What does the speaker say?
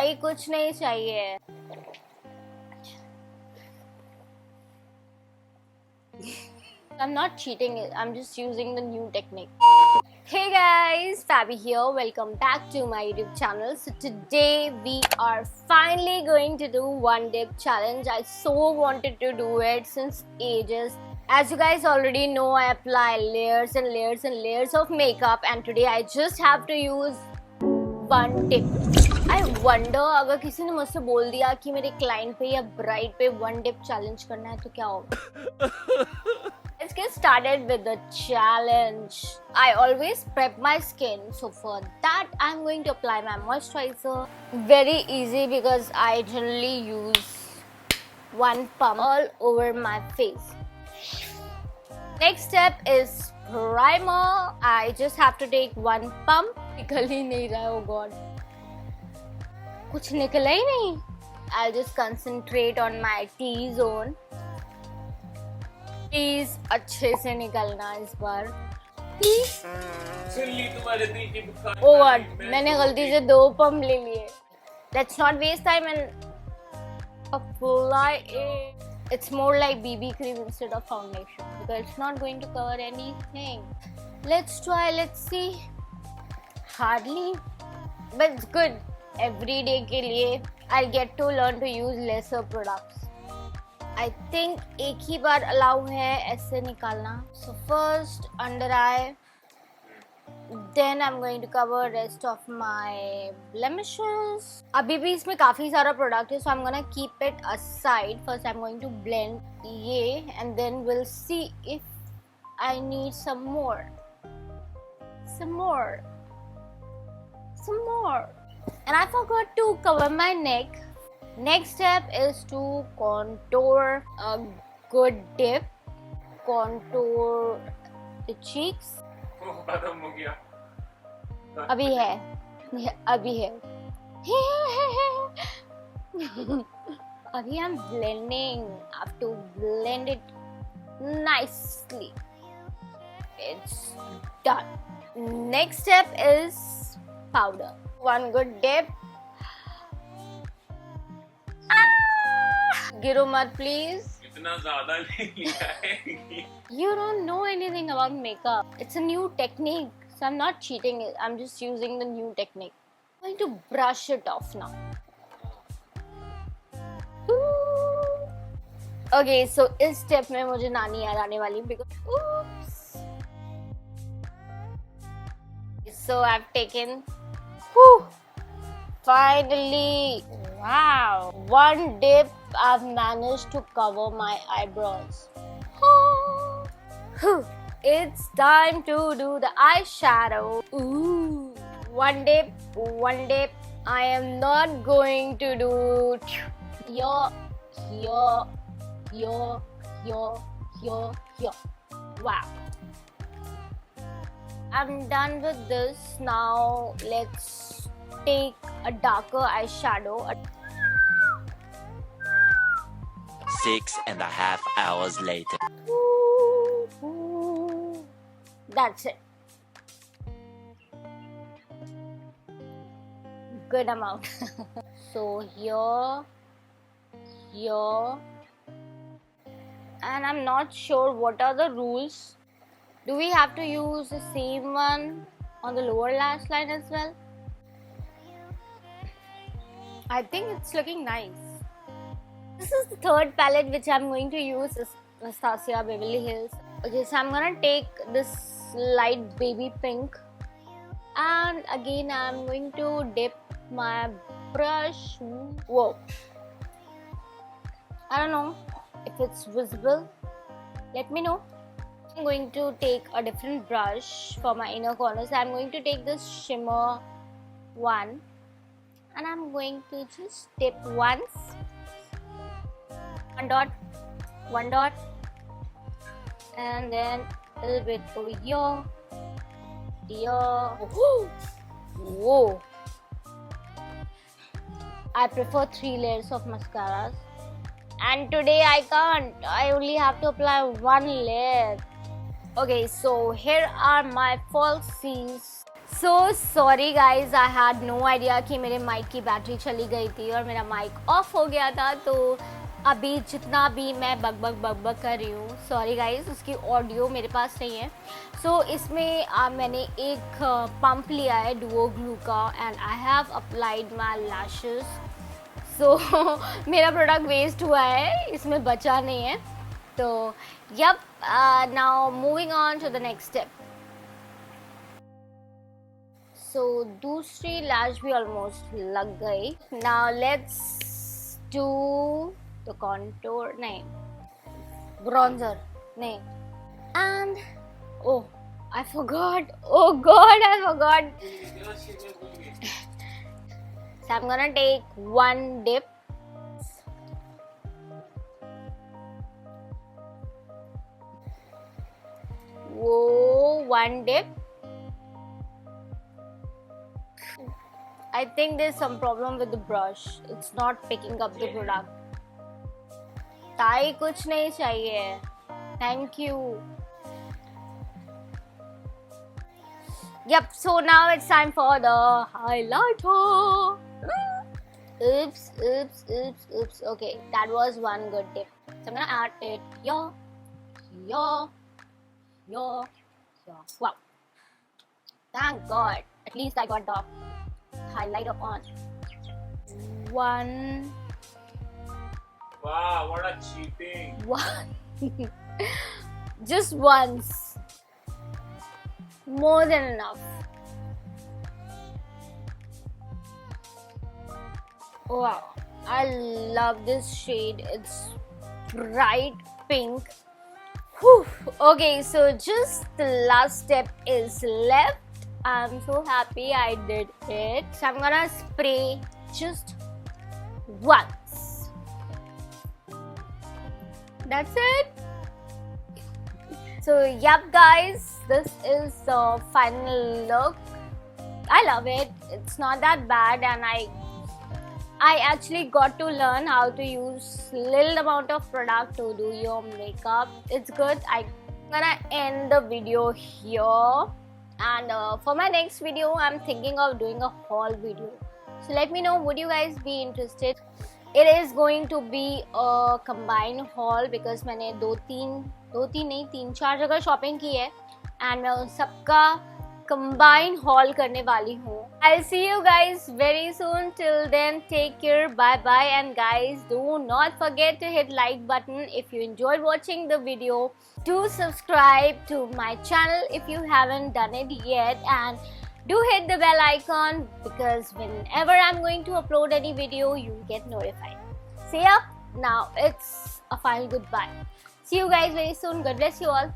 भाई कुछ नहीं चाहिए. I'm not cheating, I'm just using the new technique. Hey guys, Faby here. Welcome back to my YouTube channel. So today we are finally going to do one dip challenge. I so wanted to do it since ages. As you guys already know, I apply layers and layers and layers of makeup, and today I just have to use one dip. I wonder अगर किसी ने मुझसे बोल दिया कि मेरे client पे या ब्राइड पे one dip challenge करना है तो क्या होगा? Let's get started with the challenge. I always prep my skin, so for that I'm going to apply my moisturizer. Very easy because I generally use one pump all over my face. Next step is primer. I just have to take one pump. निकल ही नहीं रहा है, oh god. कुछ निकला ही नहीं. I'll just concentrate on my T-zone. Please अच्छे से निकलना इस बार. तुम्हारे दिल की बुखार. Oh God, मैंने गलती से 2 पंप ले लिए. Let's not waste time and apply it. It's more like BB cream instead of foundation because it's not going to cover anything. Let's try. Let's see. Hardly, but it's good. Every day के लिए I get to learn to use lesser products. I think एक ही बार allow है ऐसे निकालना. So first under eye, then I'm going to cover rest of my blemishes. अभी भी इसमें काफी सारा product है, so I'm gonna keep it aside. First I'm going to blend ये, and then we'll see if I need some more. And I forgot to cover my neck. Next step is to contour. A good dip. Contour the cheeks. खत्म हो गया. अभी है. अभी I'm blending. I have to blend it nicely. It's done. Next step is powder. One good dip. गिरो मत please. इतना ज्यादा नहीं लिया है. You don't know anything about makeup. It's a new technique, so I'm not cheating it. I'm just using the new technique. I'm going to brush it off now. Okay, so इस step में मुझे नानी याद आने वाली because oops. So I've taken. Finally, wow, one dip. I've managed to cover my eyebrows. It's time to do the eyeshadow. Ooh. One dip. I am not going to do here. Wow. I'm done with this. Now let's take a darker eyeshadow. 6.5 hours later. That's it. Good amount. So here, and I'm not sure what are the rules. Do we have to use the same one on the lower lash line as well? I think it's looking nice. This is the third palette which I'm going to use, is Anastasia Beverly Hills. Okay, so I'm gonna take this light baby pink, and again I'm going to dip my brush. Whoa, I don't know if it's visible. Let me know. I'm going to take a different brush for my inner corners. I'm going to take this shimmer one, and I'm going to just dip once. One dot, and then a little bit over here. Whoa! I prefer 3 layers of mascaras, and today I can't. I only have to apply 1 layer. Okay, so here are my falsies. So sorry guys, I had no idea कि मेरे mic की battery चली गई थी और मेरा mic off हो गया था, तो अभी जितना भी मैं बक कर रही हूँ, सॉरी गाइस, उसकी ऑडियो मेरे पास नहीं है। सो इसमें मैंने एक पंप लिया है डुओ ग्लू का and I have applied my lashes. So मेरा प्रोडक्ट वेस्ट हुआ है, इसमें बचा नहीं है। तो yup, now moving on to the next step. So दूसरी लैश भी ऑलमोस्ट लग गई। Now let's do the contour, नहीं ब्रॉन्जर, नहीं, and oh I forgot, oh god I forgot. So I'm gonna take one dip. Whoa, one dip. I think there's some problem with the brush. It's not picking up the product. ताई कुछ नहीं चाहिए. Thank you. Yep, so now it's time for the highlighter. Oops. Okay, that was one good tip. So I'm gonna add it. Yo. Wow. Thank God. At least I got the highlighter on. One. Wow, what a cheating. One. Just once. More than enough. Wow, I love this shade. It's bright pink. Whew. Okay, so just the last step is left. I'm so happy I did it. So I'm gonna spray just once. That's it. So yep guys, this is the final look. I love it. It's not that bad, and I actually got to learn how to use little amount of product to do your makeup. It's good. I'm gonna end the video here, and for my next video I'm thinking of doing a haul video. So let me know, would you guys be interested? It is going to be a combined haul because मैंने दो तीन नहीं 3-4 जगह shopping की है and मैं उन सबका combined haul करने वाली हूँ. I'll see you guys very soon. Till then, take care, bye bye, and guys, do not forget to hit like button if you enjoyed watching the video. Do subscribe to my channel if you haven't done it yet, and do hit the bell icon because whenever I'm going to upload any video, you get notified. See ya. Now it's a final goodbye. See you guys very soon. God bless you all.